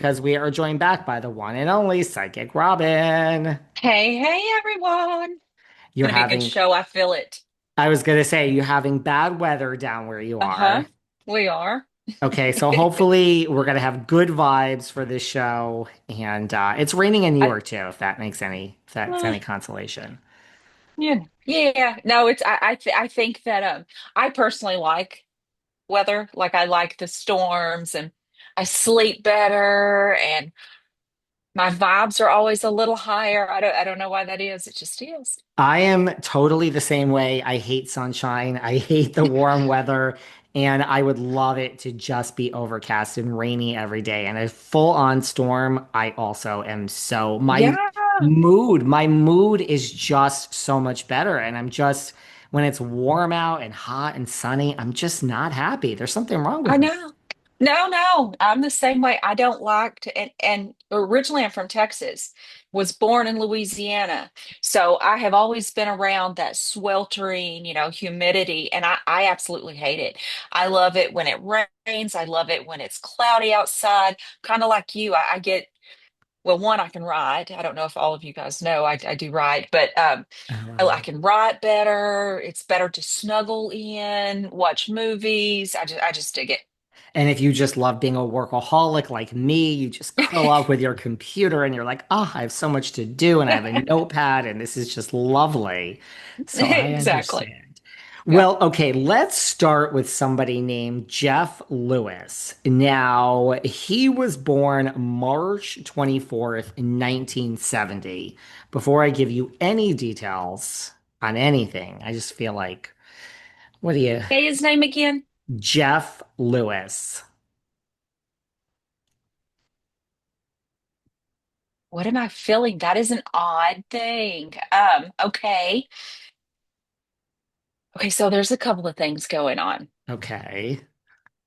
because we are joined back by the one and only Psychic Robin. Hey, hey, everyone. You're Gonna be a good having, show. I feel it. I was going to say, you're having bad weather down where you Uh-huh. are. We are. Okay, so hopefully we're going to have good vibes for this show. And it's raining in New I York too, if that's uh, any consolation. yeah. Yeah. No, it's I think that I personally like weather. Like I like the storms and I sleep better and my vibes are always a little higher. I don't know why that is. It just is. I am totally the same way. I hate sunshine. I hate the warm weather. And I would love it to just be overcast and rainy every day. And a full-on storm, I also am so Yeah. my mood is just so much better. And I'm just when it's warm out and hot and sunny, I'm just not happy. There's something wrong I with me. know. No, no, I'm the same way. I don't like to, and originally I'm from Texas, was born in Louisiana. So I have always been around that sweltering, humidity, and I absolutely hate it. I love it when it rains. I love it when it's cloudy outside. Kind of like you, I get, well, one, I can ride. I don't know if all of you guys know, I do ride, but Oh, I wow. can write better. It's better to snuggle in, watch movies. I just dig it. And if you just love being a workaholic like me, you just curl up with your computer and you're like, oh, I have so much to do and I have a notepad and this is just lovely. So I Exactly. understand. Yeah. Well, okay, let's start with somebody named Jeff Lewis. Now, he was born March 24th, 1970. Before I give you any details on anything, I just feel like, what do you, Say his name again. Jeff Lewis. What am I feeling? That is an odd thing. Okay. Okay, so there's a couple of things going on. Okay.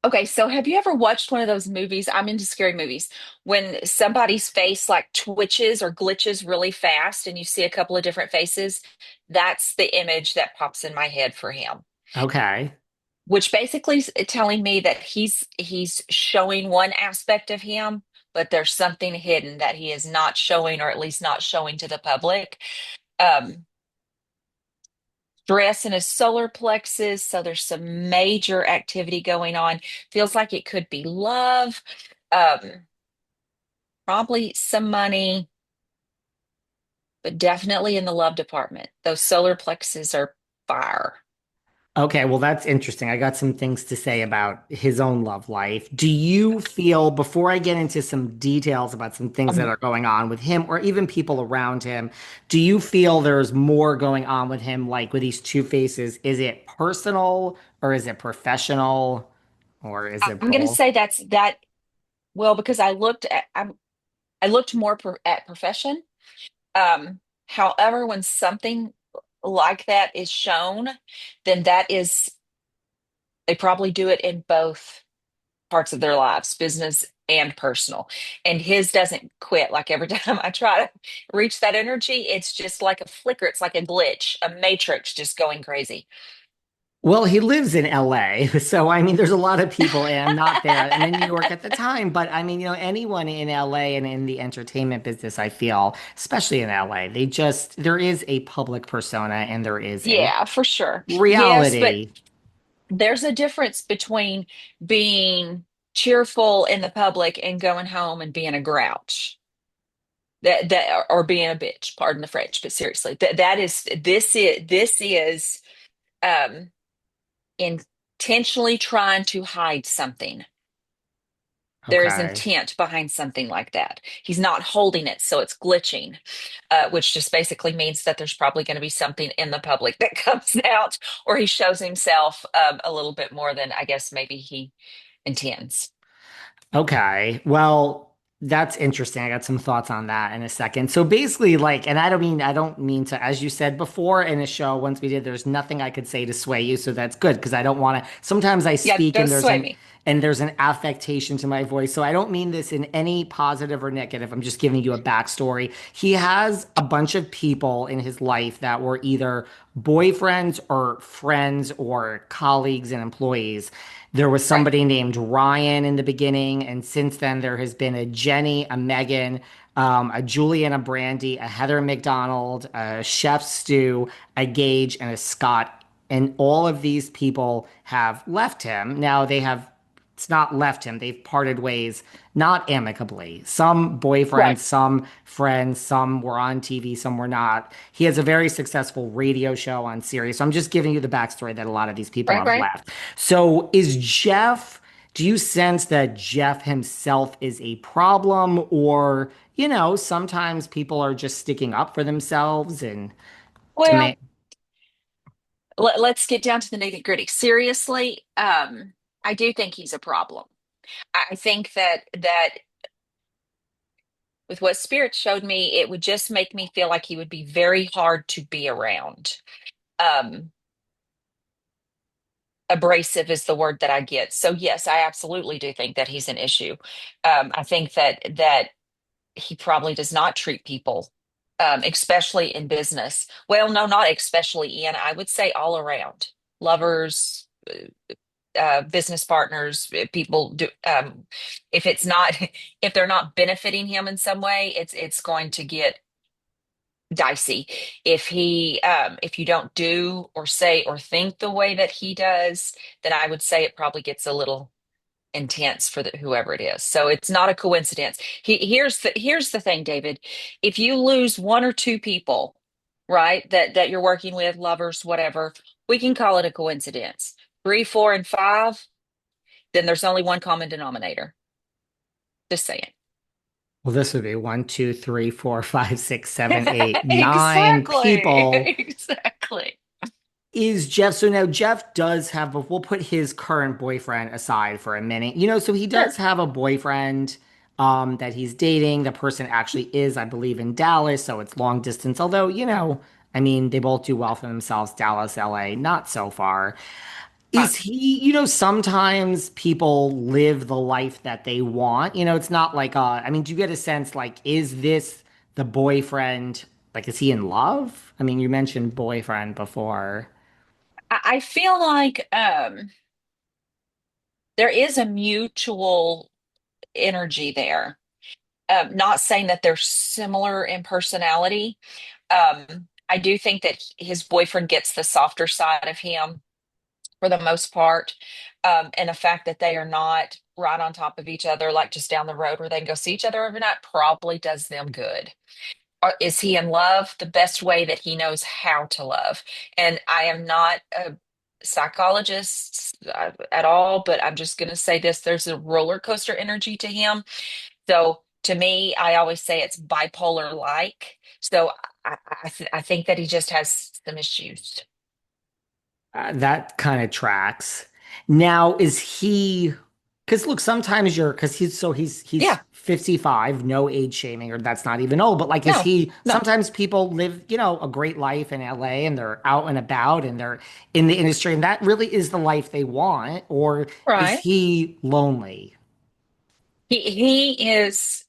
Okay, so have you ever watched one of those movies? I'm into scary movies. When somebody's face like twitches or glitches really fast and you see a couple of different faces, that's the image that pops in my head for him. Okay. Which basically is telling me that he's showing one aspect of him, but there's something hidden that he is not showing, or at least not showing to the public. Um, Stress in his solar plexus, so there's some major activity going on. Feels like it could be love, um, probably some money, but definitely in the love department. Those solar plexuses are fire. Okay, well, that's interesting. I got some things to say about his own love life. Do you feel, before I get into some details about some things that Um, are going on with him or even people around him, do you feel there's more going on with him, like with these two faces? Is it personal or is it professional or is it I'm going to both? say that's that. Well, because I looked more at profession. However, when something like that is shown, then that is, they probably do it in both parts of their lives, business and personal. And his doesn't quit. Like every time I try to reach that energy, it's just like a flicker. It's like a glitch, a matrix just going crazy. Well, he lives in LA. So, I mean, there's a lot of people, and I'm not there. I'm in New York at the time, but I mean, anyone in LA and in the entertainment business, I feel, especially in LA, there is a public persona and there is a Yeah, for sure. Yes, but reality. there's a difference between being cheerful in the public and going home and being a grouch. That or being a bitch, pardon the French, but seriously, that is this is um intentionally trying to hide something. There is Okay. intent behind something like that. He's not holding it, so it's glitching, which just basically means that there's probably going to be something in the public that comes out, or he shows himself a little bit more than I guess maybe he intends. Okay. Well, that's interesting. I got some thoughts on that in a second. So basically, like, and I don't mean to, as you said before in a show, once we did, there's nothing I could say to sway you. So that's good because I don't want to, sometimes I Yeah, speak don't sway me. and there's an affectation to my voice. So I don't mean this in any positive or negative. I'm just giving you a backstory. He has a bunch of people in his life that were either boyfriends or friends or colleagues and employees. There was Right. somebody named Ryan in the beginning, and since then there has been a Jenni, a Megan, a Julie and a Brandy, a Heather McDonald, a Chef Stew, a Gage, and a Scott. And all of these people have left him. Now they have, it's not left him, they've parted ways, not amicably. Some boyfriends, Right. some friends, some were on TV, some were not. He has a very successful radio show on Sirius. So I'm just giving you the backstory that a lot of these people Right. have Right. left. So is Jeff, do you sense that Jeff himself is a problem, or, sometimes people are just sticking up for themselves and to Well, make, let's get down to the nitty gritty. Seriously, I do think he's a problem. I think that with what Spirit showed me, it would just make me feel like he would be very hard to be around. Um, Abrasive is the word that I get. So yes, I absolutely do think that he's an issue. I think that he probably does not treat people, especially in business. Well, no, not especially in. I would say all around. Lovers, business partners, people do. If it's not, if they're not benefiting him in some way, it's going to get dicey. If you don't do or say or think the way that he does, then I would say it probably gets a little intense for whoever it is. So it's not a coincidence. Here's the thing, David. If you lose one or two people, right, that you're working with, lovers, whatever, we can call it a coincidence. Three, four, and five, then there's only one common denominator. Just saying. well, this would be one, two, three, four, five, six, seven, eight, nine Exactly. people. Exactly. Is Jeff, so now Jeff does have, but we'll put his current boyfriend aside for a minute. So he Sure. does have a boyfriend that he's dating. The person actually is, I believe, in Dallas, so it's long distance. Although, I mean, they both do well for themselves, Dallas, LA, not so far. Right. Is he, sometimes people live the life that they want. It's not like, I mean, do you get a sense like, is this the boyfriend? Like, is he in love? I mean, you mentioned boyfriend before. I feel like there is a mutual energy there. Not saying that they're similar in personality. I do think that his boyfriend gets the softer side of him for the most part. And the fact that they are not right on top of each other, like just down the road where they can go see each other every night, probably does them good. Is he in love? The best way that he knows how to love. And I am not a psychologist at all, but I'm just going to say this, there's a roller coaster energy to him. So to me, I always say it's bipolar like. So I think that he just has some issues. That kind of tracks. Now, is he? Because look, sometimes because he's Yeah, 55, no age shaming, or that's not even old. But like, is no, he? no, Sometimes people live, a great life in LA, and they're out and about, and they're in the industry, and that really is the life they want. Or is right. he lonely? He is,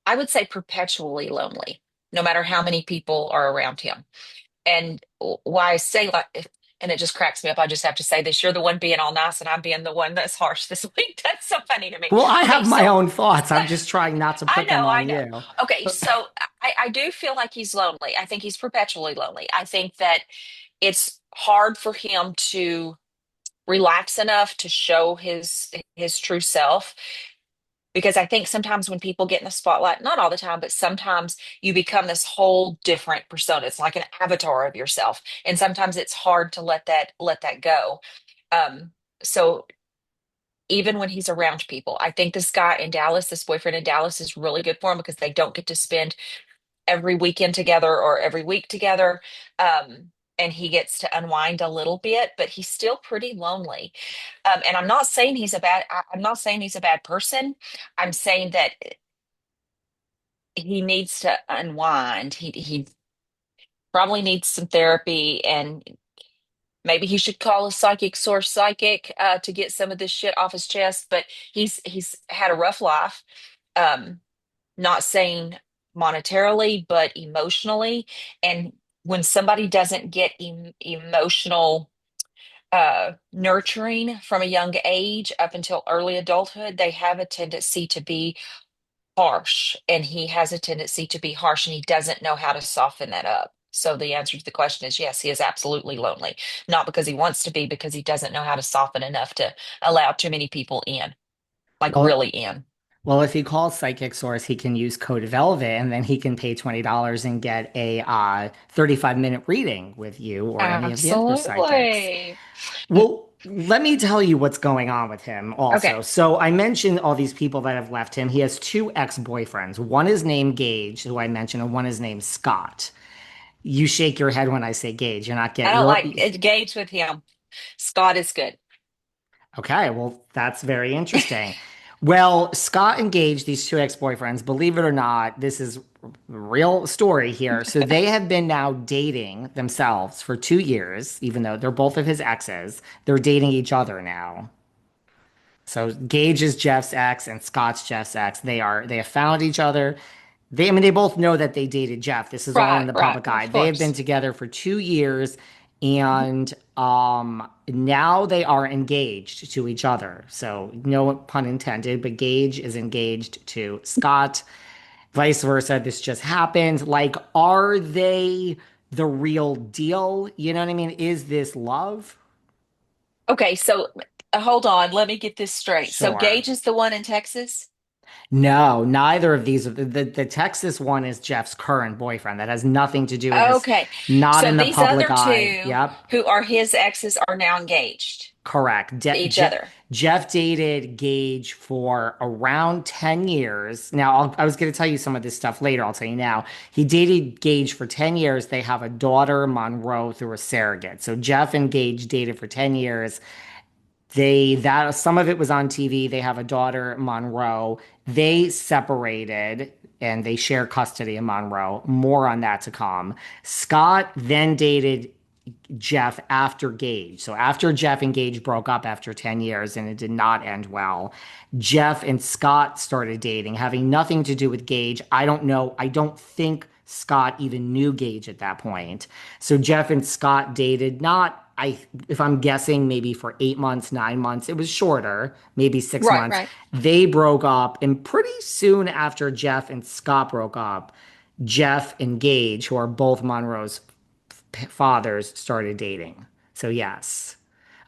I would say, perpetually lonely, no matter how many people are around him. And why I say like, and it just cracks me up. I just have to say this: you're the one being all nice, and I'm being the one that's harsh this week. That's so funny to me. Well, I Okay, have my so own thoughts. I'm just trying not to put them I on know. you. Okay, so I do feel like he's lonely. I think he's perpetually lonely. I think that it's hard for him to relax enough to show his true self because I think sometimes when people get in the spotlight, not all the time, but sometimes you become this whole different persona. It's like an avatar of yourself, and sometimes it's hard to let that go. Um, so even when he's around people, I think this guy in Dallas, this boyfriend in Dallas, is really good for him because they don't get to spend every weekend together or every week together. And he gets to unwind a little bit, but he's still pretty lonely. And I'm not saying he's a bad person. I'm saying that he needs to unwind. He probably needs some therapy and maybe he should call a psychic source psychic to get some of this shit off his chest. But he's had a rough life. Um, Not saying monetarily, but emotionally. And when somebody doesn't get emotional nurturing from a young age up until early adulthood, they have a tendency to be harsh, and he has a tendency to be harsh, and he doesn't know how to soften that up. So the answer to the question is yes, he is absolutely lonely. Not because he wants to be, because he doesn't know how to soften enough to allow too many people in, like Well, really in. well, if he calls Psychic Source, he can use code Velvet, and then he can pay $20 and get a 35-minute reading with you or any of the other psychics. Absolutely. Well, let me tell you what's going on with him Okay. also. So I mentioned all these people that have left him. He has two ex-boyfriends. One is named Gage, who I mentioned, and one is named Scott. You shake your head when I say Gage. You're not I get don't you're like engage with him. Scott is good. okay. Well, that's very interesting. Well, Scott engaged these two ex-boyfriends. Believe it or not, this is a real story here. So they have been now dating themselves for 2 years, even though they're both of his exes. They're dating each other now. So Gage is Jeff's ex and Scott's Jeff's ex. They have found each other. I mean, they both know that they dated Jeff. This is all in Right, the right, public eye. of They have been course. together for 2 years, and now they are engaged to each other. So no pun intended, but Gage is engaged to Scott. Vice versa. This just happened. Like, are they the real deal? You know what I mean? Is this love? Okay, so hold on, let me get this straight. So Sure. Gage is the one in Texas? No, neither of these. The Texas one is Jeff's current boyfriend. That has nothing to do with this. Okay. Not So in the these public other eye. two Yep, who are his exes are now engaged correct. to each other. Jeff dated Gage for around 10 years. Now, I was going to tell you some of this stuff later. I'll tell you now. He dated Gage for 10 years. They have a daughter, Monroe, through a surrogate. So Jeff and Gage dated for 10 years. That some of it was on TV. They have a daughter, Monroe. They separated and they share custody of Monroe. More on that to come. Scott then dated Jeff after Gage. So after Jeff and Gage broke up after 10 years and it did not end well, Jeff and Scott started dating, having nothing to do with Gage. I don't know. I don't think Scott even knew Gage at that point. So Jeff and Scott dated not if I'm guessing maybe for 8 months, 9 months. It was shorter, maybe six Right, months. right. They broke up, and pretty soon after Jeff and Scott broke up, Jeff and Gage, who are both Monroe's fathers, started dating. So yes.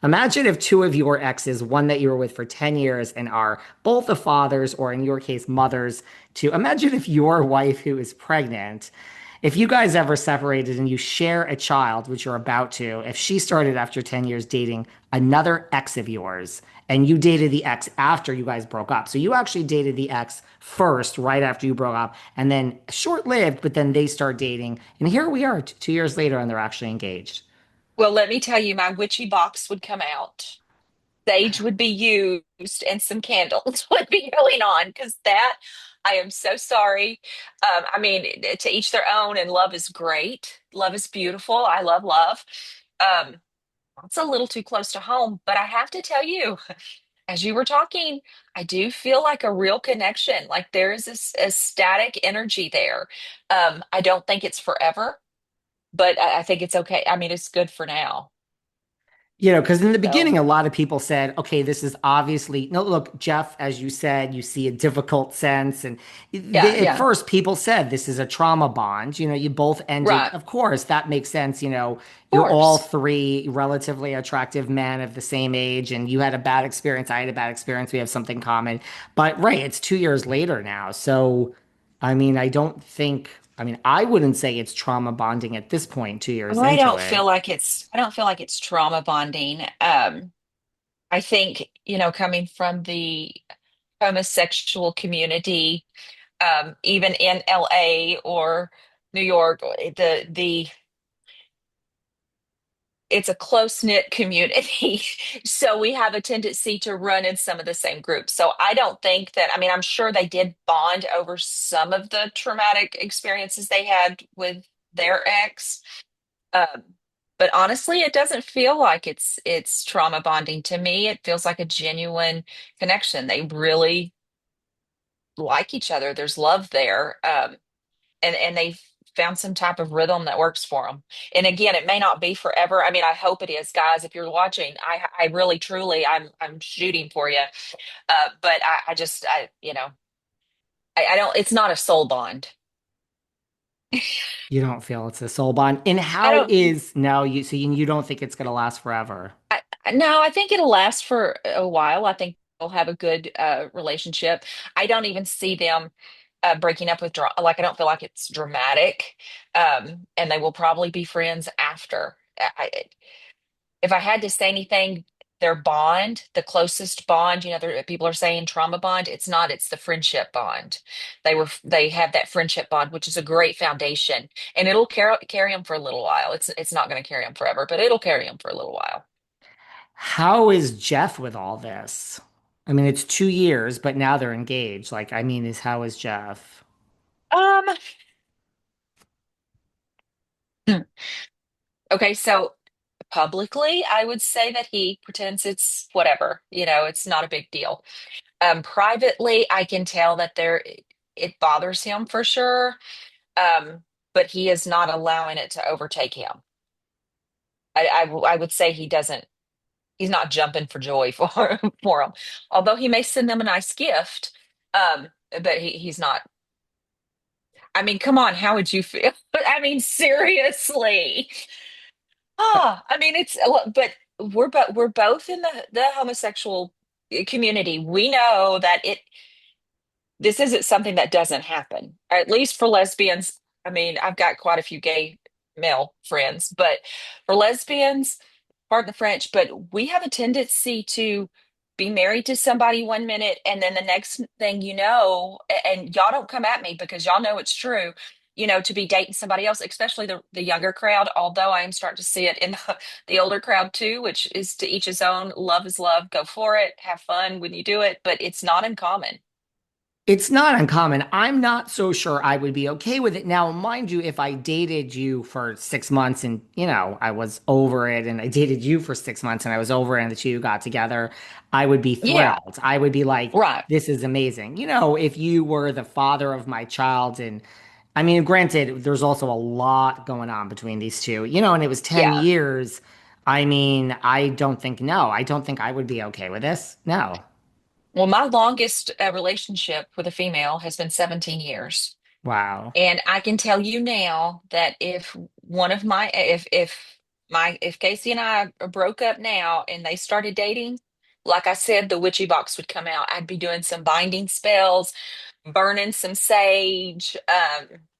Imagine if two of your exes, one that you were with for 10 years and are both the fathers, or in your case, mothers, to imagine if your wife who is pregnant, if you guys ever separated and you share a child, which you're about to, if she started after 10 years dating another ex of yours and you dated the ex after you guys broke up. So you actually dated the ex first, right after you broke up, and then short lived, but then they start dating. And here we are 2 years later and they're actually engaged. Well, let me tell you, my witchy box would come out. Sage would be used and some candles would be going on because that I am so sorry. I mean, to each their own, and love is great. Love is beautiful. I love love. Um, it's a little too close to home, but I have to tell you, as you were talking, I do feel like a real connection. Like there is this a static energy there. I don't think it's forever, but I think it's okay. I mean, it's good for now. Because in the So beginning, a lot of people said, okay, this is obviously, no, look, Jeff, as you said, you see a difficult sense. And yeah, at yeah, first, people said this is a trauma bond. You both ended, right. of course, that makes sense. Of You're all course. three relatively attractive men of the same age, and you had a bad experience. I had a bad experience. We have something common. But right, it's 2 years later now. So, I mean, I wouldn't say it's trauma bonding at this point, 2 years into it. I don't feel like it's trauma bonding. I think, coming from the homosexual community, even in LA or New York, the it's a close-knit community. So we have a tendency to run in some of the same groups. So I don't think that, I mean, I'm sure they did bond over some of the traumatic experiences they had with their ex. Um, but honestly, it doesn't feel like it's trauma bonding to me. It feels like a genuine connection. They really like each other. There's love there. And they found some type of rhythm that works for them. And again, it may not be forever. I mean, I hope it is, guys. If you're watching, I really, truly, I'm shooting for you. But I just, I don't. It's not a soul bond. You don't feel it's a soul bond. And I how don't. is now you don't think it's gonna last forever? No, I think it'll last for a while. I think they'll have a good relationship. I don't even see them breaking up with like I don't feel like it's dramatic. And they will probably be friends after. If I had to say anything, their bond, the closest bond, people are saying trauma bond. It's not, it's the friendship bond. They have that friendship bond, which is a great foundation, and it'll carry them for a little while. It's not going to carry them forever, but it'll carry them for a little while. How is Jeff with all this? I mean, it's 2 years, but now they're engaged. Like, I mean, is how is Jeff? Um, okay, so publicly, I would say that he pretends it's whatever, it's not a big deal. Privately, I can tell that it bothers him for sure. Um, but he is not allowing it to overtake him. I would say he's not jumping for joy for him. Although he may send them a nice gift, but he's not. I mean, come on, how would you feel? I mean, seriously. I mean, but we're both in the homosexual community. We know that this isn't something that doesn't happen, or at least for lesbians. I mean, I've got quite a few gay male friends, but for lesbians, pardon the French, but we have a tendency to be married to somebody 1 minute, and then the next thing you know, and y'all don't come at me because y'all know it's true, to be dating somebody else, especially the younger crowd, although I am starting to see it in the older crowd too, which is to each his own. Love is love. Go for it. Have fun when you do it, but it's not uncommon. It's not uncommon. I'm not so sure I would be okay with it. Now, mind you, if I dated you for 6 months and, I was over it and I dated you for 6 months and I was over it and the two got together, I would be Yeah, thrilled. I would be like, right. this is amazing. If you were the father of my child and I mean, granted, there's also a lot going on between these two, and it was 10 Yeah. years. I mean, I don't think, no, I don't think I would be okay with this. No. Well, my longest relationship with a female has been 17 years. Wow. And I can tell you now that if one of my if Casey and I broke up now and they started dating, like I said, the witchy box would come out. I'd be doing some binding spells, burning some sage.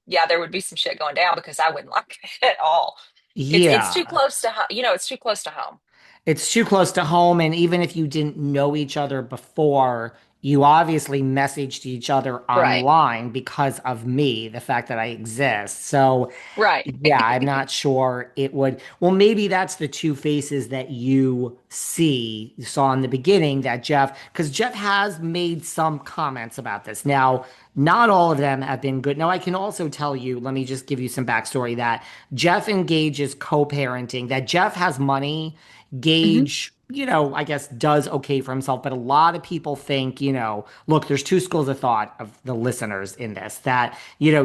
Yeah, there would be some shit going down because I wouldn't like it at all. It's too Yeah. close to it's too close to home. It's too close to home. And even if you didn't know each other before, you obviously messaged each other Right. online because of me, the fact that I exist. So, Right. yeah, I'm not sure it would. Well, maybe that's the two faces that you saw in the beginning that because Jeff has made some comments about this. Now, not all of them have been good. Now, I can also tell you, let me just give you some backstory that Jeff engages co-parenting, that Jeff has money. Hmm. Gage, I guess does okay for himself, but a lot of people think, look, there's two schools of thought of the listeners in this that,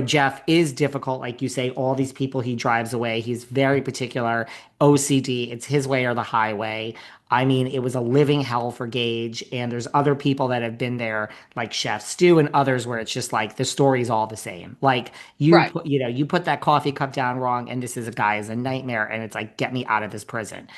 Jeff is difficult. Like you say, all these people he drives away, he's very particular, OCD, it's his way or the highway. I mean, it was a living hell for Gage, and there's other people that have been there, like Chef Stu and others, where it's just like the story's all the same. Like Right. you put that coffee cup down wrong, and this is a guy is a nightmare, and it's like, get me out of this prison.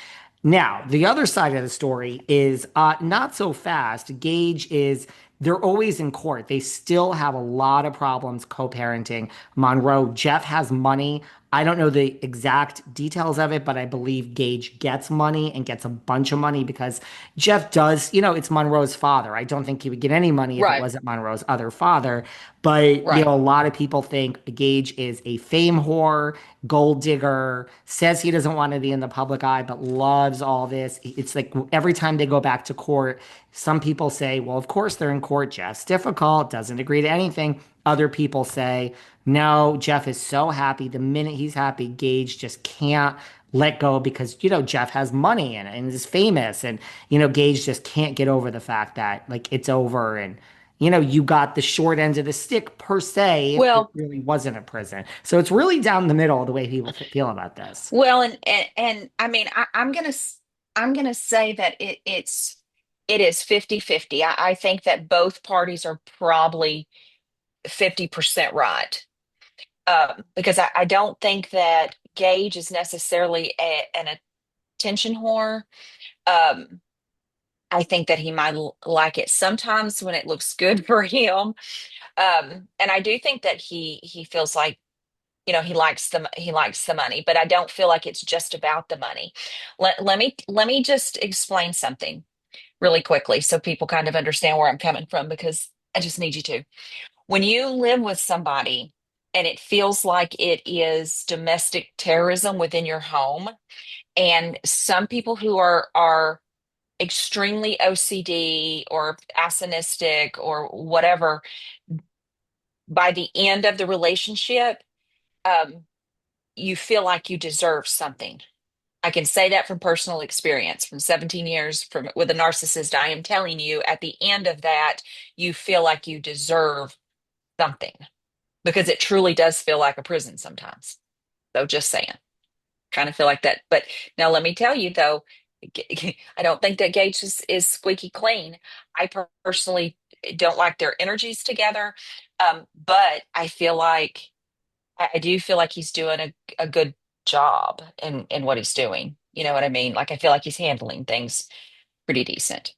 Now, the other side of the story is not so fast. Gage is, they're always in court. They still have a lot of problems co parenting. Monroe, Jeff has money. I don't know the exact details of it, but I believe Gage gets money and gets a bunch of money because Jeff does, it's Monroe's father. I don't think he would get any money if it Right. wasn't Monroe's other father. But, Right. a lot of people think Gage is a fame whore, gold digger, says he doesn't want to be in the public eye, but loves all this. It's like every time they go back to court, some people say, well, of course they're in court. Jeff's difficult, doesn't agree to anything. Other people say, no, Jeff is so happy. The minute he's happy, Gage just can't let go because, Jeff has money and is famous. And, Gage just can't get over the fact that, like, it's over. And, you got the short end of the stick per se if it Well, really wasn't a prison. So it's really down the middle the way people feel about this. well, and I mean, I'm gonna say that it is 50-50. I think that both parties are probably 50% right. Because I don't think that Gage is necessarily an attention whore. Um, I think that he might like it sometimes when it looks good for him. And I do think that he feels like, he likes the money, but I don't feel like it's just about the money. Let me just explain something really quickly so people kind of understand where I'm coming from, because I just need you to. When you live with somebody and it feels like it is domestic terrorism within your home, and some people who are extremely OCD or assinistic or whatever, by the end of the relationship, um, you feel like you deserve something. I can say that from personal experience, from 17 years from with a narcissist. I am telling you, at the end of that, you feel like you deserve something, because it truly does feel like a prison sometimes. So just saying, kind of feel like that. But now let me tell you though, I don't think that Gage is squeaky clean. I personally don't like their energies together. But I feel like I do feel like he's doing a good job in what he's doing. You know what I mean? Like I feel like he's handling things pretty decent.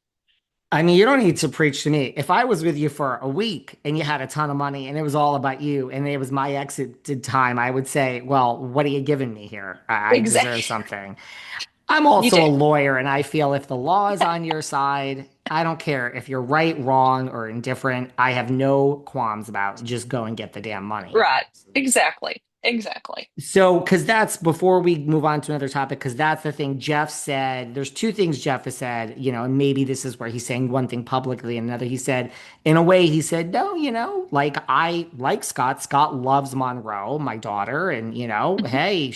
I mean, you don't need to preach to me. If I was with you for a week and you had a ton of money and it was all about you and it was my exit time, I would say, well, what are you giving me here? I deserve Exactly. something. I'm You also do. a lawyer, and I feel if the law is on your side, I don't care if you're right, wrong, or indifferent. I have no qualms about just go and get the damn money. Right. Exactly. Exactly. So, because that's before we move on to another topic, because that's the thing Jeff said. There's two things Jeff has said, and maybe this is where he's saying one thing publicly and another. He said, in a way, he said, no, like I like Scott. Scott loves Monroe, my daughter, and, Mhm. hey,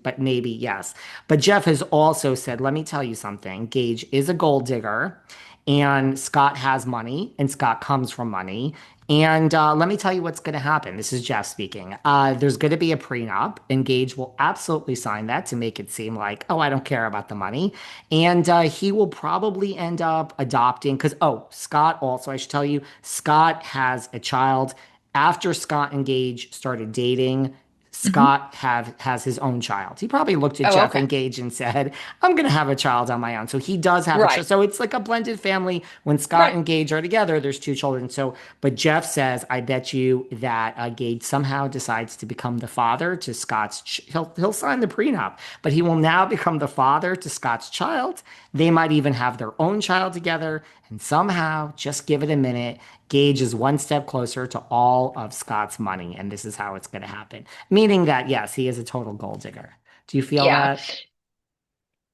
but maybe, yes. But Jeff has also said, let me tell you something. Gage is a gold digger. And Scott has money, and Scott comes from money. And let me tell you what's going to happen. This is Jeff speaking. There's going to be a prenup, and Gage will absolutely sign that to make it seem like, oh, I don't care about the money. And he will probably end up adopting, because, oh, Scott also, I should tell you, Scott has a child. After Scott and Gage started dating, Mhm. Scott has his own child. He probably looked at Oh, Jeff okay. and Gage and said, "I'm going to have a child on my own." So he does have a child. Right. So it's like a blended family. When Scott Right. and Gage are together, there's two children. So, but Jeff says, "I bet you that Gage somehow decides to become the father to Scott's. He'll sign the prenup, but he will now become the father to Scott's child. They might even have their own child together, and somehow, just give it a minute." Gage is one step closer to all of Scott's money, and this is how it's going to happen. Meaning that, yes, he is a total gold digger. Do you feel Yeah.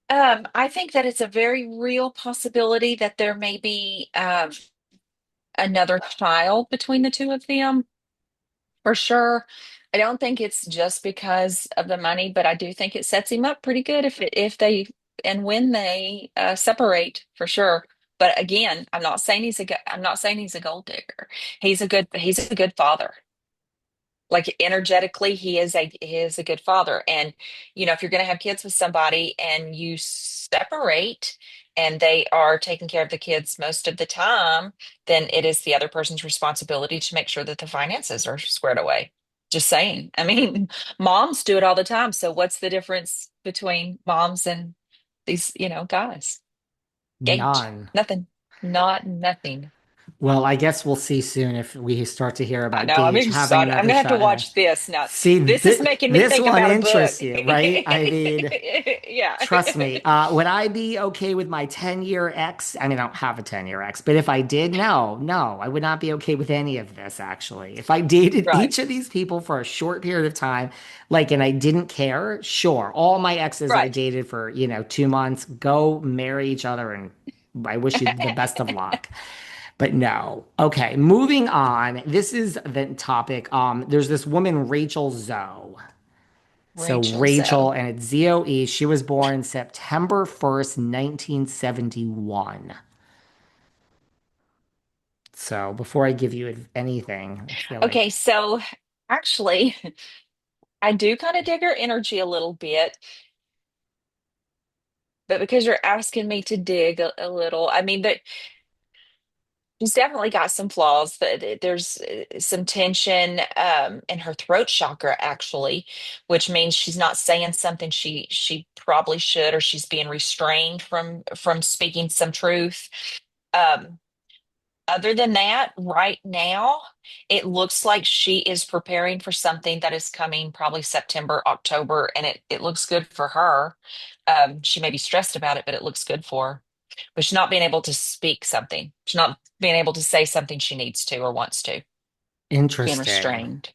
that? I think that it's a very real possibility that there may be another child between the two of them, for sure. I don't think it's just because of the money, but I do think it sets him up pretty good if they and when they separate, for sure. But again, I'm not saying he's a gold digger. He's a good father. Like energetically, he is a good father. And if you're going to have kids with somebody and you separate and they are taking care of the kids most of the time, then it is the other person's responsibility to make sure that the finances are squared away. Just saying. I mean, moms do it all the time. So what's the difference between moms and these, guys? Gage. None. Nothing. Not nothing. Well, I guess we'll see soon if we start to hear I about know. I'm Gage having excited. I'm another gonna have to child. watch this now. See, This is making me this think one about a book. interests you, right? I mean, Yeah. trust me. Would I be okay with my 10-year ex? I mean, I don't have a 10-year ex, but if I did, no, no, I would not be okay with any of this, actually. If I dated Right. each of these people for a short period of time, and I didn't care, sure. All my exes I Right. dated for, 2 months, go marry each other, and I wish you the best of luck. But no. Okay, moving on. This is the topic. There's this woman, Rachel Zoe. So Rachel Zoe. Rachel, and it's Zoe. She was born September 1st, 1971. So before I give you anything, I feel like Okay, so actually, I do kind of dig her energy a little bit, but because you're asking me to dig a little, I mean, that she's definitely got some flaws. There's some tension in her throat chakra, actually, which means she's not saying something she probably should, or she's being restrained from speaking some truth. Um, Other than that, right now, it looks like she is preparing for something that is coming probably September, October, and it looks good for her. She may be stressed about it, but it looks good for her. But she's not being able to speak something. She's not being able to say something she needs to or wants to, being interesting. restrained.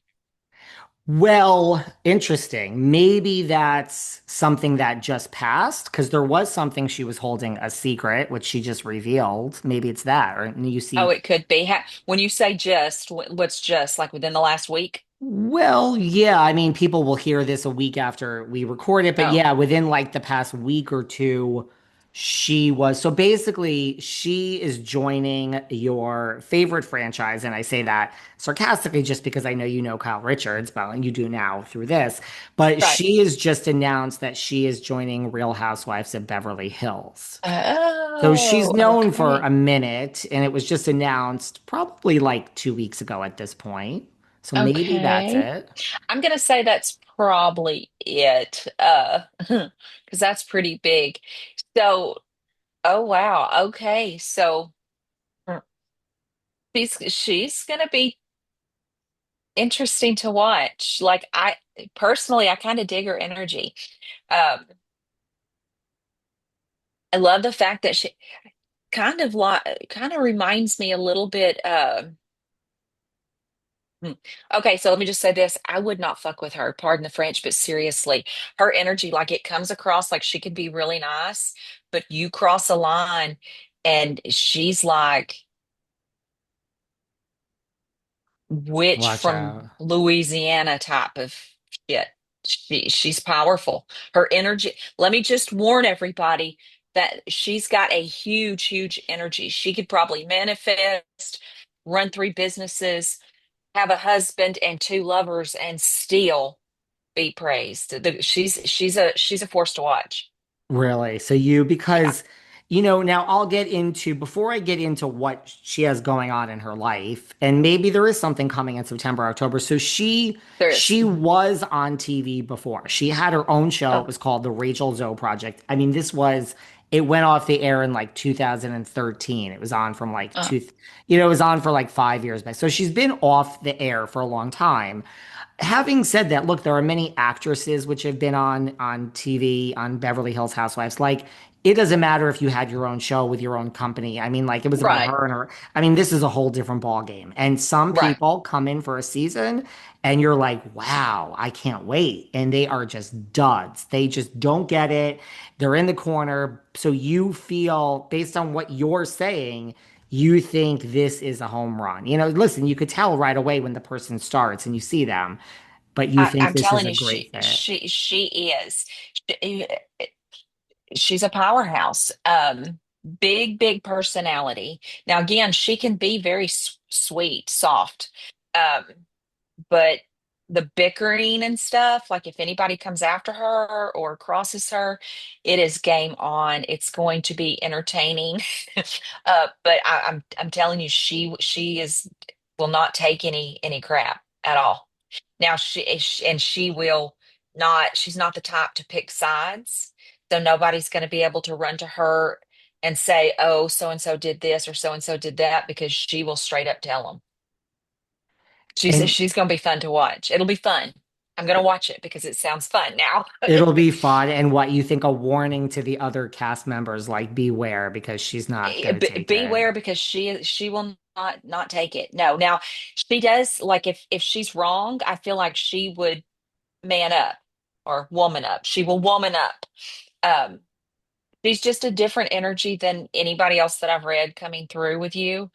Well, interesting. Maybe that's something that just passed because there was something she was holding a secret, which she just revealed. Maybe it's that, or you Oh, see. it could be. When you say just, what's just like within the last week? Well, yeah, I mean, people will hear this a week after we record it, but Oh, yeah, within like the past week or two, she was so basically she is joining your favorite franchise, and I say that sarcastically just because I know you know Kyle Richards, well, and you do now through this, but right. she has just announced that she is joining Real Housewives of Beverly Hills. So she's Oh, known for okay. a minute, and it was just announced probably like 2 weeks ago at this point. So maybe that's Okay. it. I'm gonna say that's probably it. Because that's pretty big. So, oh wow. Okay. So mm, she's gonna be interesting to watch. Like I personally, I kind of dig her energy. Um, I love the fact that she kind of reminds me a little bit. Okay, so let me just say this. I would not fuck with her, pardon the French, but seriously, her energy, like it comes across like she could be really nice, but you cross a line and she's like witch Watch from out. Louisiana type of shit. She's powerful. Her energy, let me just warn everybody that she's got a huge, huge energy. She could probably manifest, run three businesses, have a husband and two lovers, and still be praised. She's a force to watch. Really? So Yeah, because, now I'll get into, before I get into what she has going on in her life, and maybe there is something coming in September, October. So she, there is. she Mhm. was on TV before. She had her own show. It Oh, was called The Rachel Zoe Project. I mean, it went off the air in like 2013. It was on from like uh, it was on for like 5 years back. So she's been off the air for a long time. Having said that, look, there are many actresses which have been on TV on Beverly Hills Housewives. Like, it doesn't matter if you had your own show with your own company. I mean, like it was about right, her and her. I mean, this is a whole different ball game. And some right. people come in for a season and you're like, wow, I can't wait. And they are just duds. They just don't get it. They're in the corner. So you feel, based on what you're saying, you think this is a home run. Listen, you could tell right away when the person starts and you see them, but you think I'm this is telling a you, great fit. she is. She, she's a powerhouse. Big personality. Now again, she can be very sweet, soft. Um, but the bickering and stuff, like if anybody comes after her or crosses her, it is game on. It's going to be entertaining. But I'm telling you, she is will not take any crap at all. Now she will not. She's not the type to pick sides, so nobody's going to be able to run to her and say, "Oh, so and so did this or so and so did that," because she will straight up tell them. And She's gonna be fun to watch. It'll be fun. I'm gonna watch it because it sounds fun now. it'll be fun. And what you think, a warning to the other cast members, like beware because she's not going to take it. Beware because she will not take it. No. Now she does like if she's wrong, I feel like she would man up or woman up. She will woman up. Um, she's just a different energy than anybody else that I've read coming through with you.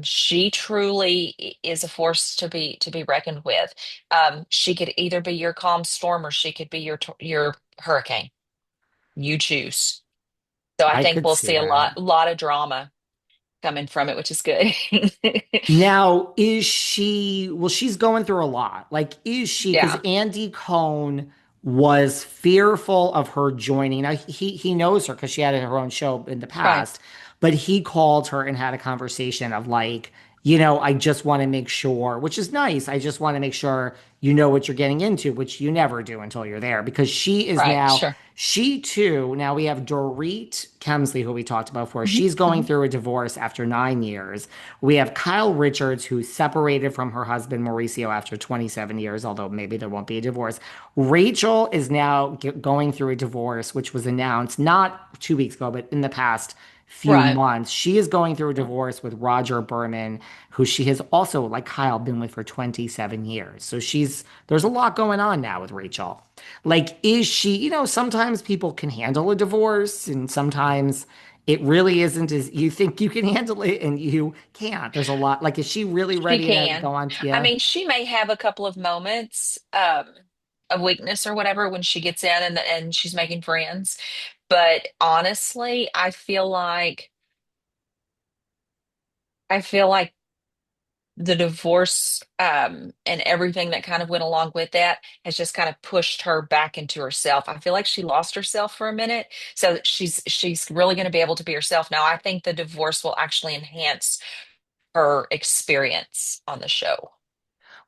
She truly is a force to be reckoned with. She could either be your calm storm or she could be your hurricane. You choose. So I I think could we'll see see a that. lot of drama. coming from it, which is good. Now, is she, well, she's going through a lot. Like, is she, because Yeah, Andy Cohen was fearful of her joining. Now, he knows her because she had her own show in the right. past, but he called her and had a conversation of like, you know, I just want to make sure, which is nice. I just want to make sure you know what you're getting into, which you never do until you're there, because she is Right, now, sure. she too, now we have Dorit Kemsley, who we talked about before. Hmm. She's going Hmm. through a divorce after 9 years. We have Kyle Richards, who separated from her husband Mauricio after 27 years, although maybe there won't be a divorce. Rachel is now going through a divorce, which was announced not 2 weeks ago, but in the past few Right. months. She is going through a divorce with Rodger Berman, who she has also, like Kyle, been with for 27 years. So there's a lot going on now with Rachel. Like, is she, you know, sometimes people can handle a divorce and sometimes it really isn't as you think you can handle it and you can't. There's a lot. Like, is she really She ready to go can. on? I Yeah. mean, she may have a couple of moments of weakness or whatever when she gets in and she's making friends. But honestly, I feel like the divorce and everything that kind of went along with that has just kind of pushed her back into herself. I feel like she lost herself for a minute, so she's really going to be able to be herself now. I think the divorce will actually enhance her experience on the show.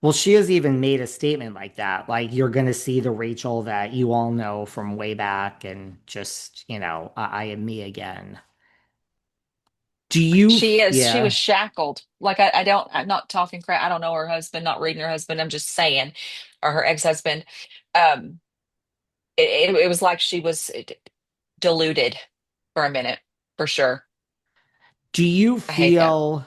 Well, she has even made a statement like that. Like, you're going to see the Rachel that you all know from way back and just, you know, I am me again. Do you? She Yeah. was shackled. Like I'm not talking crap. I don't know her husband, not reading her husband. I'm just saying, or her ex-husband. Um, it was like she was deluded for a minute, for sure. Do you I hate that. feel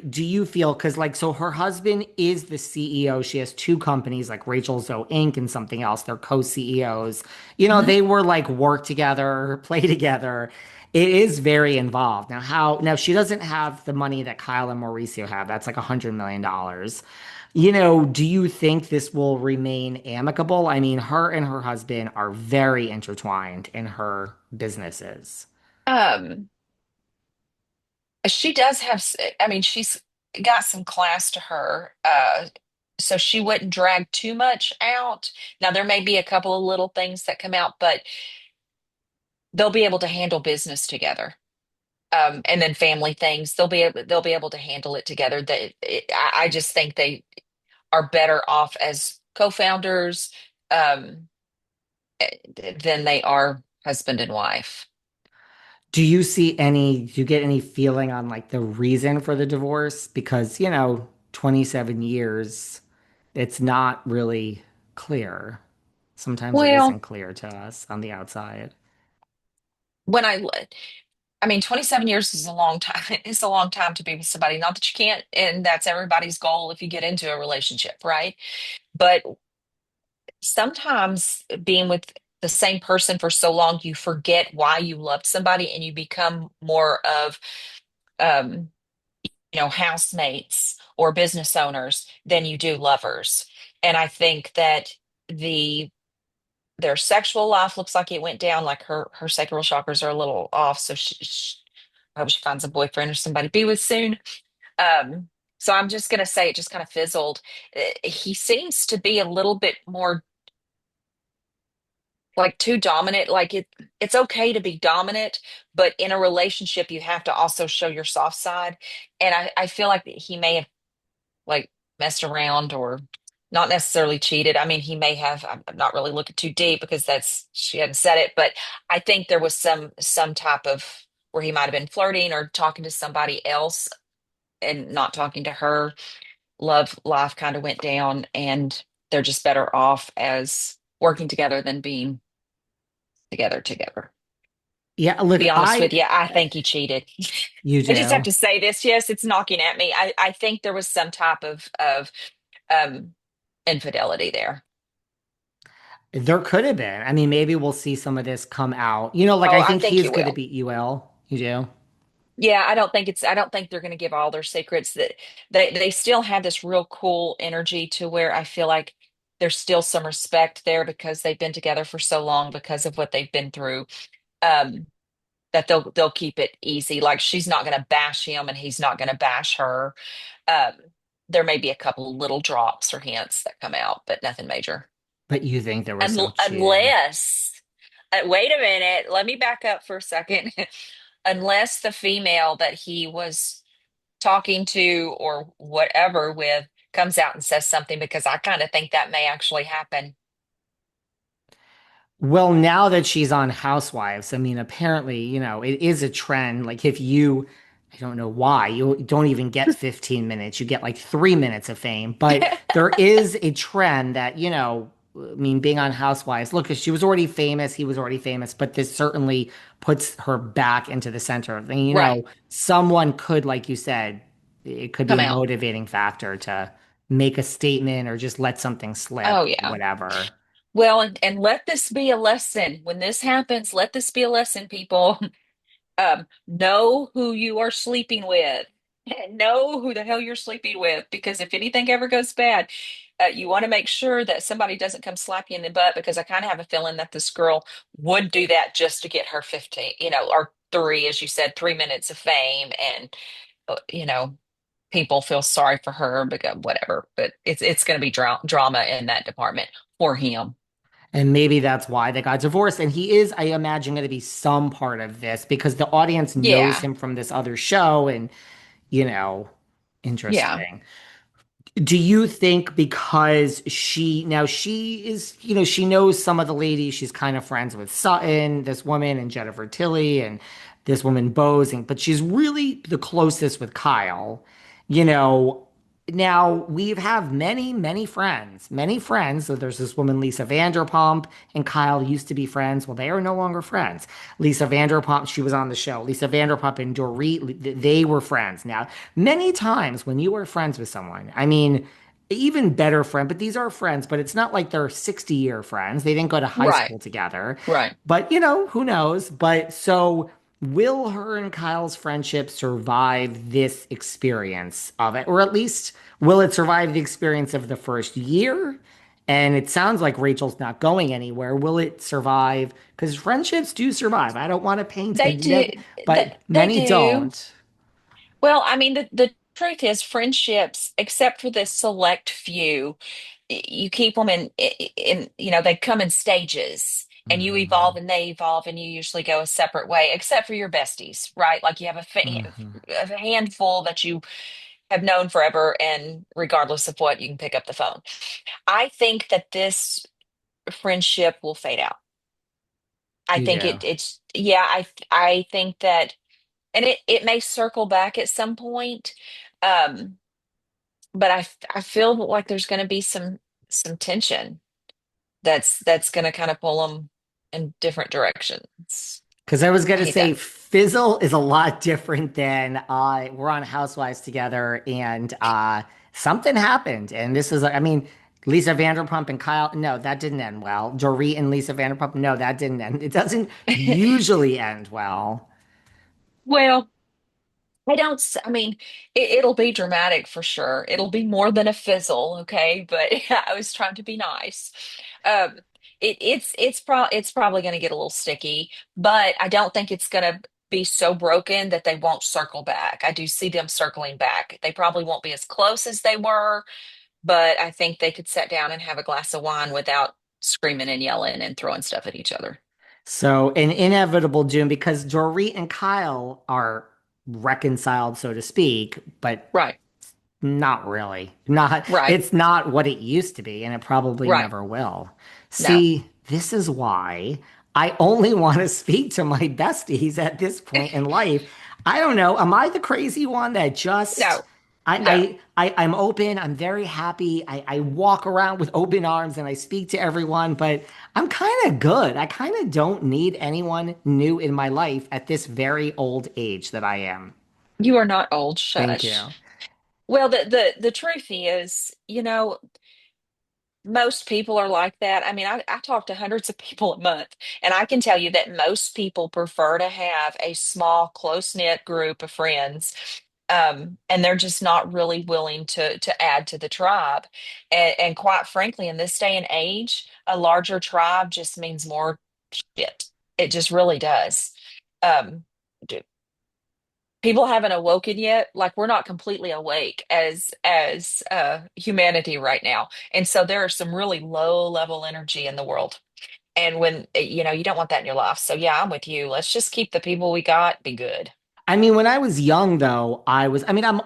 do you feel, because like, so her husband is the CEO. She has two companies like Rachel Zoe Inc. and something else. They're co-CEOs. You know, Mhm. they were like work together, play together. It is very involved. Now she doesn't have the money that Kyle and Mauricio have. That's like $100 million. You know, do you think this will remain amicable? I mean, her and her husband are very intertwined in her businesses. Um, she does have, I mean, she's got some class to her. So she wouldn't drag too much out. Now, there may be a couple of little things that come out, but they'll be able to handle business together. And then family things, they'll be able to handle it together. I just think they are better off as co-founders um, than they are husband and wife. Do you get any feeling on like the reason for the divorce? Because, you know, 27 years, it's not really clear. Sometimes it isn't Well, clear to us on the outside. when I mean, 27 years is a long time. It's a long time to be with somebody. Not that you can't, and that's everybody's goal if you get into a relationship, right? But sometimes being with the same person for so long, you forget why you loved somebody and you become more of, um, housemates or business owners than you do lovers. And I think that the their sexual life looks like it went down, like her sacral chakras are a little off. So I hope she finds a boyfriend or somebody to be with soon. Um, so I'm just gonna say it just kind of fizzled. He seems to be a little bit more like too dominant. Like it's okay to be dominant, but in a relationship you have to also show your soft side. And I feel like he may have like messed around or not necessarily cheated. I mean, he may have. I'm not really looking too deep because that's she hadn't said it, but I think there was some type of where he might have been flirting or talking to somebody else and not talking to her. Love life kind of went down, and they're just better off as working together than being together. Yeah, look, Be honest with you, I think he cheated. you I just have do. to say this. Yes, it's knocking at me. I think there was some type of um infidelity there. There could have been. I mean, maybe we'll see some of this come out. You know, like Oh, I I think think he's you going to will. beat UL. You do? Yeah, I don't think they're going to give all their secrets. That they still have this real cool energy to where I feel like there's still some respect there because they've been together for so long because of what they've been through. Um, that they'll keep it easy. Like she's not going to bash him and he's not going to bash her. Um, there may be a couple little drops or hints that come out, but nothing major. But you think there was some cheating. Unless, wait a minute, let me back up for a second. Unless the female that he was talking to or whatever with comes out and says something, because I kind of think that may actually happen. Well, now that she's on Housewives, I mean, apparently, it is a trend. Like, if you, I don't know why, you don't even get 15 minutes, you get like 3 minutes of fame. But there is a trend that, I mean, being on Housewives, look, she was already famous, he was already famous, but this certainly puts her back into the center of things. Right. Someone could, like you said, it could be Come a out. motivating factor to make a statement or just let something slip, Oh, yeah. whatever. Well, and let this be a lesson. When this happens, let this be a lesson, people. Know who you are sleeping with. Know who the hell you're sleeping with, because if anything ever goes bad, you want to make sure that somebody doesn't come slap you in the butt, because I kind of have a feeling that this girl would do that just to get her 15, or three, as you said, 3 minutes of fame. And, people feel sorry for her because whatever, but it's going to be drama in that department for him. And maybe that's why they got divorced. And he is, I imagine, going to be some part of this because the audience knows Yeah. him from this other show. And, you know, Yeah. interesting. Do you think because she is, she knows some of the ladies, she's kind of friends with Sutton, this woman, and Jennifer Tilly, and this woman Bose, but she's really the closest with Kyle. You know, Now we have many friends. So there's this woman, Lisa Vanderpump, and Kyle used to be friends. Well, they are no longer friends. Lisa Vanderpump, she was on the show. Lisa Vanderpump and Dorit, they were friends. Now, many times when you are friends with someone, I mean, even better friend, but these are friends, but it's not like they're 60-year friends. They didn't go to high Right. school together. Right. But, who knows? But so will her and Kyle's friendship survive this experience of it? Or at least will it survive the experience of the first year? And it sounds like Rachel's not going anywhere. Will it survive? Because friendships do survive. I don't want to paint a They do. negative, but They many do. don't. Well, I mean, the truth is, friendships, except for this select few, you keep them they come in stages, and you evolve Mhm. and they evolve, and you usually go a separate way, except for your besties, right? Like you have Mhm. a handful that you have known forever, and regardless of what, you can pick up the phone. I think that this friendship will fade out. I You think do. yeah, I think that, and it may circle back at some point. Um, but I feel like there's going to be some tension that's going to kind of pull them in different directions. Because I was I gonna hate say that. fizzle is a lot different than we're on Housewives together and something happened. And this is I mean, Lisa Vanderpump and Kyle, no, that didn't end well. Dorit and Lisa Vanderpump, no, that didn't end. It doesn't usually end well. Well, I mean, it'll be dramatic for sure. It'll be more than a fizzle, okay? But I was trying to be nice. Um, it's probably going to get a little sticky, but I don't think it's going to be so broken that they won't circle back. I do see them circling back. They probably won't be as close as they were, but I think they could sit down and have a glass of wine without screaming and yelling and throwing stuff at each other. So an inevitable doom because Dorit and Kyle are reconciled, so to speak, but Right, not really. Not, right, it's not what it used to be, and it probably right. never will. No. See, this is why I only want to speak to my besties at this point in life. I don't know. Am I the crazy one that just No, no. I'm open, I'm very happy. I walk around with open arms and I speak to everyone, but I'm kind of good. I kind of don't need anyone new in my life at this very old age that I am. You are not old. Thank Shush. you. Well, the truth is, most people are like that. I mean, I talk to hundreds of people a month, and I can tell you that most people prefer to have a small, close-knit group of friends. And they're just not really willing to add to the tribe. And quite frankly, in this day and age, a larger tribe just means more shit. It just really does. Um, do, people haven't awoken yet. Like we're not completely awake as humanity right now. And so there are some really low level energy in the world. And when you don't want that in your life. So yeah, I'm with you. Let's just keep the people we got, be good. I mean, when I was young, though, I mean, I'm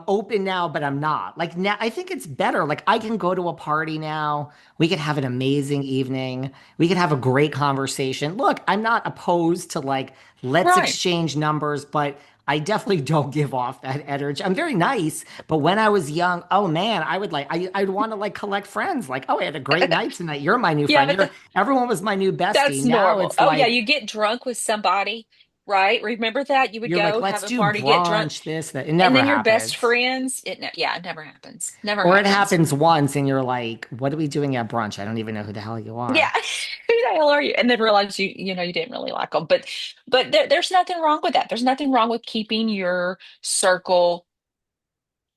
open now, but I'm not. Like now, I think it's better. Like I can go to a party now. We could have an amazing evening. We could have a great conversation. Look, I'm not opposed to like, let's Right. exchange numbers, but I definitely don't give off that energy. I'm very nice, but when I was young, oh man, I'd want to like collect friends. Like, oh, I had a great night tonight. You're my new Yeah, friend. but Everyone was my new bestie. that's Now normal. it's Oh yeah, like, you get drunk with somebody, right? Remember that? You would you're like, go let's have a do party, get drunk, brunch, this, that. It and never then your best happens. friends. Yeah, it never happens. Never Or it happens. happens once and you're like, what are we doing at brunch? I don't even know who the hell you Yeah. are. Who the hell are you? And then realize you didn't really like them. But there's nothing wrong with that. There's nothing wrong with keeping your circle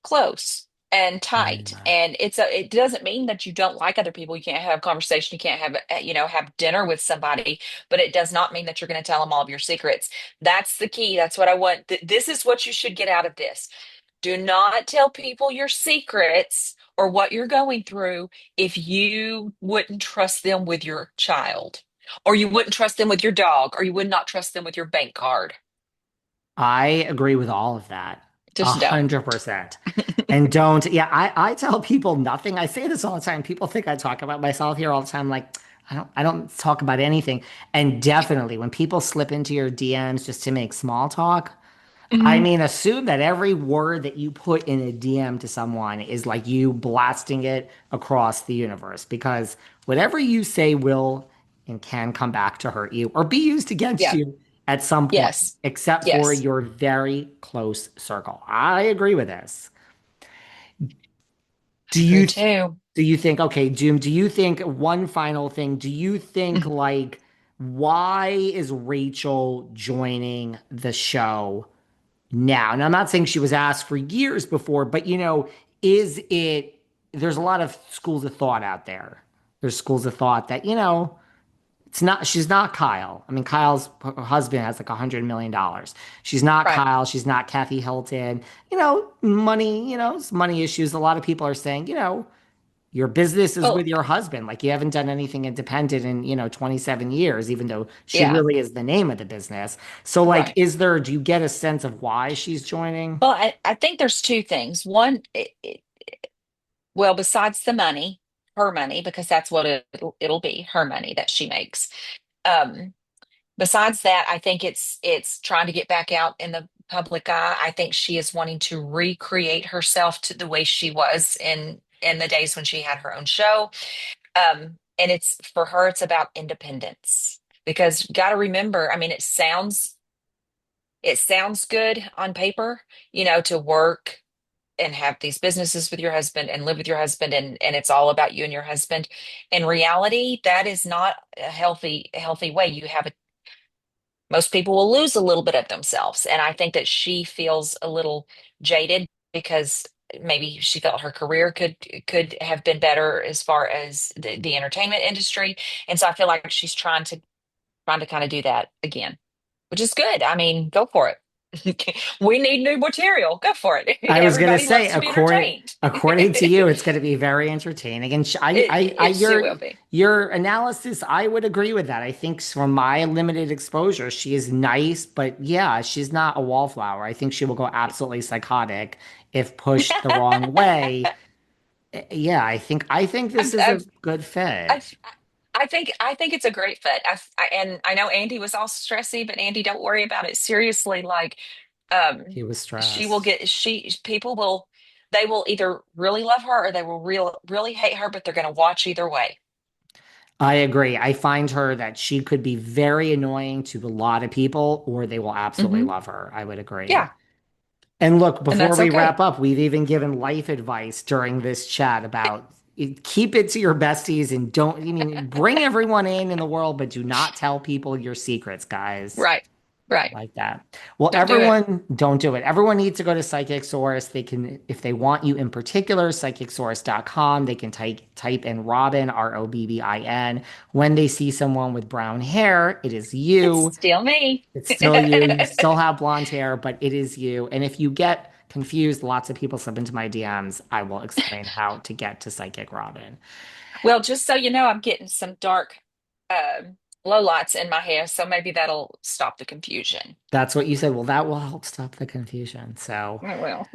close and tight. Yeah. And it doesn't mean that you don't like other people. You can't have conversation. You can't have have dinner with somebody, but it does not mean that you're going to tell them all of your secrets. That's the key. That's what I want. This is what you should get out of this. Do not tell people your secrets or what you're going through if you wouldn't trust them with your child, or you wouldn't trust them with your dog, or you would not trust them with your bank card. I agree with all of that. Just don't. 100%. And don't, yeah, I tell people nothing. I say this all the time. People think I talk about myself here all the time. Like, I don't talk about anything. And definitely when people slip into your DMs just to make small talk, I Mhm. mean, assume that every word that you put in a DM to someone is like you blasting it across the universe because whatever you say will and can come back to hurt you or be used against Yeah. you at some point, Yes. except for Yes. your very close circle. I agree with this. Do Agree you too. do you think, okay, Doom, do you think one final thing, do you think like why is Rachel joining the show now? And I'm not saying she was asked for years before, but is it, there's a lot of schools of thought out there. There's schools of thought that, it's not, she's not Kyle. I mean, Kyle's her husband has like $100 million. She's not Right. Kyle. She's not Kathy Hilton. Money, it's money issues. A lot of people are saying, your business is with Well, your husband. Like you haven't done anything independent in, 27 years, even though she yeah. really is the name of the business. So like, Right. do you get a sense of why she's joining? Well, I think there's two things. One, well, besides the money, her money, because that's what it'll be, her money that she makes. Um, Besides that, I think it's trying to get back out in the public eye. I think she is wanting to recreate herself to the way she was in the days when she had her own show. And it's for her, it's about independence. Because got to remember, I mean, it sounds good on paper, to work and have these businesses with your husband and live with your husband and it's all about you and your husband. In reality, that is not a healthy way. Most people will lose a little bit of themselves. And I think that she feels a little jaded because maybe she felt her career could have been better as far as the entertainment industry. And so I feel like she's trying to kind of do that again, which is good. I mean, go for it. We need new material. Go for it. I was gonna Everybody say, loves to be entertained. according to you, it's gonna be very entertaining. And She will be. your analysis, I would agree with that. I think from my limited exposure, she is nice, but yeah, she's not a wallflower. I think she will go absolutely psychotic if pushed the wrong way. Yeah, I think this I've, is a I've, good fit. I've, I think it's a great fit. And I know Andy was all stressy, but Andy, don't worry about it. Seriously, like um, He was she will stressed. get people will they will either really love her or they will really hate her, but they're going to watch either way. I agree. I find her that she could be very annoying to a lot of people, or they will absolutely Hmm. love her. I would agree. Yeah, And look, and before that's we okay. wrap up, we've even given life advice during this chat about keep it to your besties and bring everyone in the world, but do not tell people your secrets, guys. Right, Right. Like that. Well, Don't do it. everyone, don't do it. Everyone needs to go to Psychic Source. They can, if they want you in particular, psychicsource.com. They can type in Robin, Robbin. When they see someone with brown hair, it is It's you. still me. It's still you. You still have blonde hair, but it is you. And if you get confused, lots of people slip into my DMs. I will explain how to get to Psychic Robin. Well, just so you know, I'm getting some dark lowlights in my hair, so maybe that'll stop the confusion. That's what you said. Well, that will help stop the confusion. So. It will.